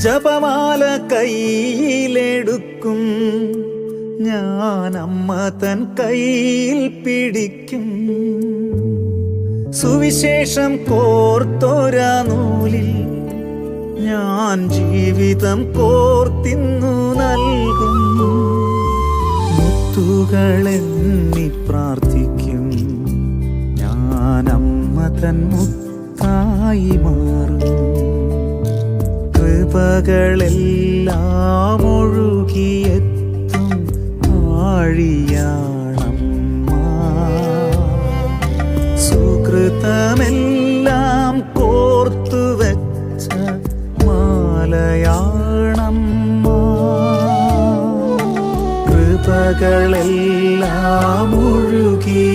ജപമാല കയ്യിലെടുക്കും ഞാൻ, അമ്മ തൻ കയ്യിൽ പിടിക്കും. സുവിശേഷം കോർത്തൊരാ നൂലിൽ ഞാൻ ജീവിതം കോർത്തിന്നു നൽകും. മുത്തുകളെന്നി പ്രാർത്ഥിക്കും ഞാൻ, അമ്മ തൻ മുത്തായി മാറും. കൃപകളെല്ലാം ഒഴുകിയെത്തും ആഴിയാണമ്മ. സുകൃതമെല്ലാം കോർത്തുവെച്ച മാലയാണമ്മ. കൃപകളെല്ലാം ഒഴുകി